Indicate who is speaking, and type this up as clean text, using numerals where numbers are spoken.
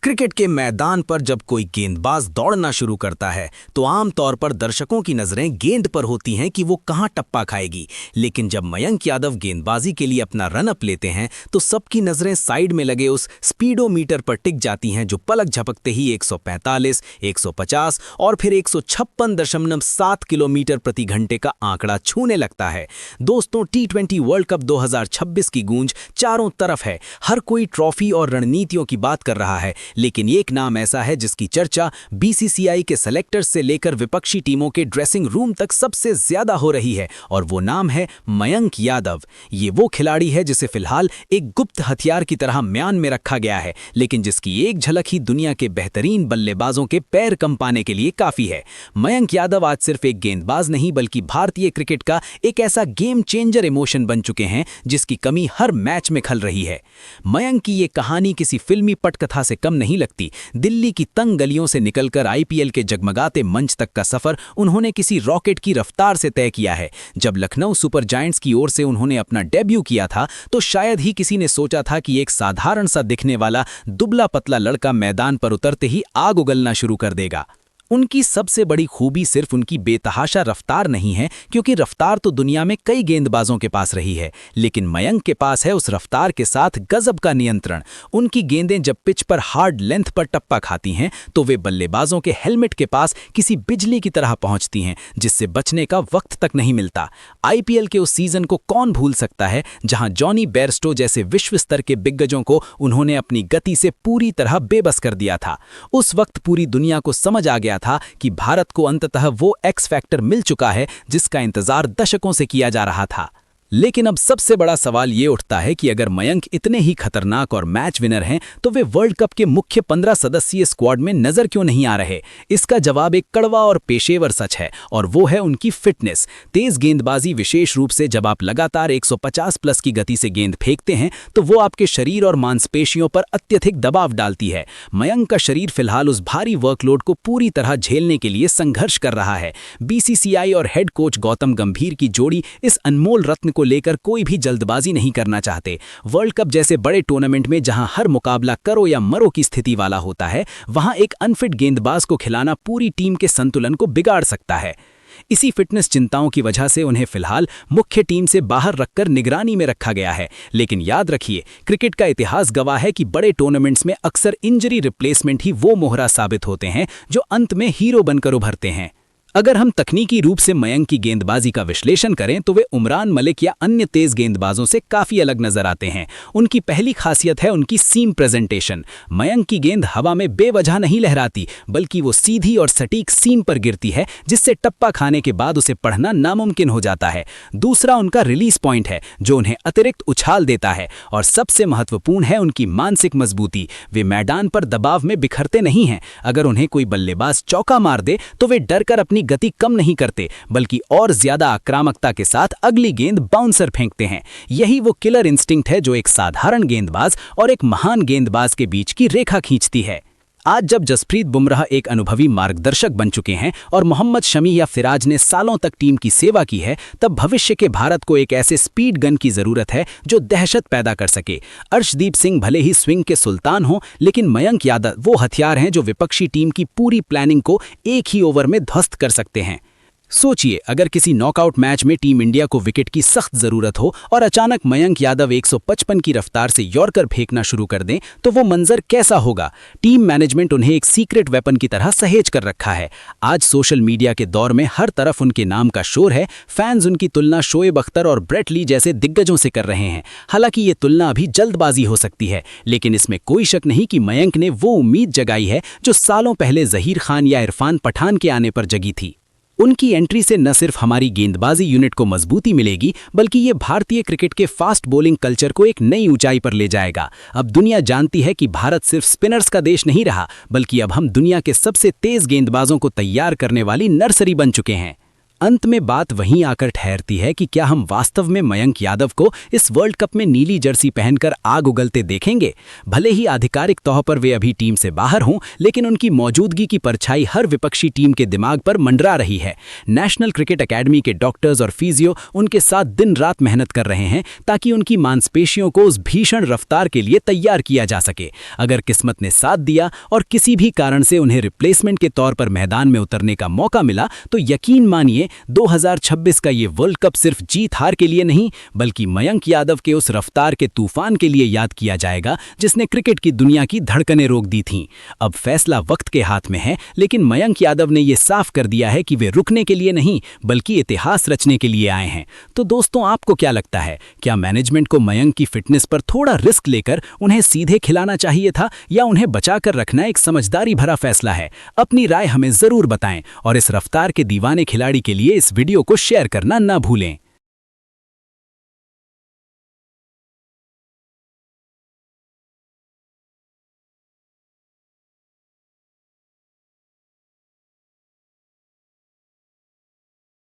Speaker 1: Cricket के मैदान पर जब कोई गेंदबाज दौड़ना शुरू करता है तो आमतौर पर दर्शकों की नजरें गेंद पर होती हैं कि वो कहां टप्पा खाएगी। लेकिन जब मयंक यादव गेंदबाजी के लिए अपना रन अप लेते हैं तो सबकी नजरें साइड में लगे उस स्पीडोमीटर पर टिक जाती हैं जो पलक झपकते ही 145, 150 और फिर 156.7 किलोमीटर प्रति घंटे का आंकड़ा छूने लगता है। दोस्तों, T20 वर्ल्ड कप 2026 की गूंज चारों तरफ है। हर कोई ट्रॉफी और रणनीतियों की बात कर रहा है, लेकिन एक नाम ऐसा है जिसकी चर्चा बीसीसीआई के सेलेक्टर्स से लेकर विपक्षी टीमों के ड्रेसिंग रूम तक सबसे ज्यादा हो रही है, और वो नाम है मयंक यादव। ये वो खिलाड़ी है जिसे फिलहाल एक गुप्त हथियार की तरह म्यान में रखा गया है, लेकिन जिसकी एक झलक ही दुनिया के बेहतरीन बल्लेबाजों के पैर कंपाने के लिए काफी है। मयंक यादव आज सिर्फ एक गेंदबाज नहीं बल्कि भारतीय क्रिकेट का एक ऐसा गेम चेंजर इमोशन बन चुके हैं जिसकी कमी हर मैच में खल रही है। मयंक की ये कहानी किसी फिल्मी पटकथा से कम नहीं लगती। दिल्ली की तंग गलियों से निकलकर आईपीएल के जगमगाते मंच तक का सफर उन्होंने किसी रॉकेट की रफ्तार से तय किया है। जब लखनऊ सुपर जायंट्स की ओर से उन्होंने अपना डेब्यू किया था तो शायद ही किसी ने सोचा था कि एक साधारण सा दिखने वाला दुबला पतला लड़का मैदान पर उतरते ही आग उगलना शुरू कर देगा। उनकी सबसे बड़ी खूबी सिर्फ उनकी बेतहाशा रफ्तार नहीं है, क्योंकि रफ्तार तो दुनिया में कई गेंदबाजों के पास रही है, लेकिन मयंक के पास है उस रफ्तार के साथ गजब का नियंत्रण। उनकी गेंदें जब पिच पर हार्ड लेंथ पर टप्पा खाती हैं तो वे बल्लेबाजों के हेलमेट के पास किसी बिजली की तरह पहुंचती हैं, जिससे बचने का वक्त तक नहीं मिलता। आईपीएल के उस सीजन को कौन भूल सकता है जहां जॉनी बेयरस्टो जैसे विश्व स्तर के दिग्गजों को उन्होंने अपनी गति से पूरी तरह बेबस कर दिया था। उस वक्त पूरी दुनिया को समझ आ गया था कि भारत को अंततः वो एक्स फैक्टर मिल चुका है जिसका इंतजार दशकों से किया जा रहा था। लेकिन अब सबसे बड़ा सवाल ये उठता है कि अगर मयंक इतने ही खतरनाक और मैच विनर हैं तो वे वर्ल्ड कप के मुख्य 15 सदस्यीय स्क्वाड में नजर क्यों नहीं आ रहे। इसका जवाब एक कड़वा और पेशेवर सच है, और वो है उनकी फिटनेस। तेज गेंदबाजी, विशेष रूप से जब आप लगातार 150 प्लस की गति से गेंद फेंकते हैं तो वो आपके शरीर और मांसपेशियों पर अत्यधिक दबाव डालती है। मयंक का शरीर फिलहाल उस भारी वर्कलोड को पूरी तरह झेलने के लिए संघर्ष कर रहा है। बीसीसीआई और हेड कोच गौतम गंभीर की जोड़ी इस अनमोल रत्न को लेकर कोई भी जल्दबाजी नहीं करना चाहते। वर्ल्ड कप जैसे बड़े टूर्नामेंट में जहां हर मुकाबला करो या मरो की स्थिति वाला होता है, वहां एक अनफिट गेंदबाज को खिलाना पूरी टीम के संतुलन को बिगाड़ सकता है। इसी फिटनेस चिंताओं की वजह से उन्हें फिलहाल मुख्य टीम से बाहर रखकर निगरानी में रखा गया है। लेकिन याद रखिए, क्रिकेट का इतिहास गवाह है कि बड़े टूर्नामेंट्स में अक्सर इंजरी रिप्लेसमेंट ही वो मोहरा साबित होते हैं जो अंत में हीरो बनकर उभरते हैं। अगर हम तकनीकी रूप से मयंक की गेंदबाजी का विश्लेषण करें तो वे उमरान मलिक या अन्य तेज गेंदबाजों से काफी अलग नजर आते हैं। उनकी पहली खासियत है उनकी सीम प्रेजेंटेशन। मयंक की गेंद हवा में बेवजह नहीं लहराती, बल्कि वो सीधी और सटीक सीम पर गिरती है, जिससे टप्पा खाने के बाद उसे पढ़ना नामुमकिन हो जाता है। दूसरा उनका रिलीज पॉइंट है, जो उन्हें अतिरिक्त उछाल देता है, और सबसे महत्वपूर्ण है उनकी मानसिक मजबूती। वे मैदान पर दबाव में बिखरते नहीं हैं। अगर उन्हें कोई बल्लेबाज चौका मार दे तो वे डरकर अपनी गति कम नहीं करते, बल्कि और ज्यादा आक्रामकता के साथ अगली गेंद बाउंसर फेंकते हैं। यही वो किलर इंस्टिंक्ट है जो एक साधारण गेंदबाज और एक महान गेंदबाज के बीच की रेखा खींचती है। आज जब जसप्रीत बुमराह एक अनुभवी मार्गदर्शक बन चुके हैं और मोहम्मद शमी या फिराज ने सालों तक टीम की सेवा की है, तब भविष्य के भारत को एक ऐसे स्पीड गन की जरूरत है जो दहशत पैदा कर सके। अर्शदीप सिंह भले ही स्विंग के सुल्तान हों, लेकिन मयंक यादव वो हथियार हैं जो विपक्षी टीम की पूरी प्लानिंग को एक ही ओवर में ध्वस्त कर सकते हैं। सोचिए, अगर किसी नॉकआउट मैच में टीम इंडिया को विकेट की सख्त जरूरत हो और अचानक मयंक यादव 155 की रफ्तार से यॉर्कर फेंकना शुरू कर दें, तो वो मंजर कैसा होगा। टीम मैनेजमेंट उन्हें एक सीक्रेट वेपन की तरह सहेज कर रखा है। आज सोशल मीडिया के दौर में हर तरफ उनके नाम का शोर है। फैंस उनकी तुलना शोएब अख्तर और ब्रेट ली जैसे दिग्गजों से कर रहे हैं। हालांकि ये तुलना अभी जल्दबाजी हो सकती है, लेकिन इसमें कोई शक नहीं कि मयंक ने वो उम्मीद जगाई है जो सालों पहले जहीर खान या इरफान पठान के आने पर जगी थी। उनकी एंट्री से न सिर्फ हमारी गेंदबाजी यूनिट को मजबूती मिलेगी, बल्कि ये भारतीय क्रिकेट के फास्ट बॉलिंग कल्चर को एक नई ऊंचाई पर ले जाएगा। अब दुनिया जानती है कि भारत सिर्फ स्पिनर्स का देश नहीं रहा, बल्कि अब हम दुनिया के सबसे तेज गेंदबाजों को तैयार करने वाली नर्सरी बन चुके हैं।
Speaker 2: अंत में बात वहीं आकर ठहरती है कि क्या हम वास्तव में मयंक यादव को इस वर्ल्ड कप में नीली जर्सी पहनकर आग उगलते देखेंगे। भले ही आधिकारिक तौर पर वे अभी टीम से बाहर हों, लेकिन उनकी मौजूदगी की परछाई हर विपक्षी टीम के दिमाग पर मंडरा रही है। नेशनल क्रिकेट एकेडमी के डॉक्टर्स और फिजियो उनके साथ दिन रात मेहनत कर रहे हैं ताकि उनकी मांसपेशियों को उस भीषण रफ्तार के लिए तैयार किया जा सके। अगर किस्मत ने साथ दिया और किसी भी कारण से उन्हें रिप्लेसमेंट के तौर पर मैदान में उतरने का मौका मिला, तो यकीन मानिए 2026 का ये वर्ल्ड कप सिर्फ जीत हार के लिए नहीं, बल्कि मयंक यादव के उस रफ्तार के तूफान के लिए याद किया जाएगा जिसने क्रिकेट की दुनिया की धड़कनें रोक दी थीं। अब फैसला वक्त के हाथ में है, लेकिन मयंक यादव ने यह साफ कर दिया है कि वे रुकने के लिए नहीं बल्कि इतिहास रचने के लिए आए हैं। तो दोस्तों, आपको क्या लगता है, क्या मैनेजमेंट को मयंक की फिटनेस पर थोड़ा रिस्क लेकर उन्हें सीधे खिलाना चाहिए था, या उन्हें बचाकर रखना एक समझदारी भरा फैसला है? अपनी राय हमें जरूर बताएं और इस रफ्तार के दीवाने खिलाड़ी के लिए इस वीडियो को शेयर करना ना भूलें।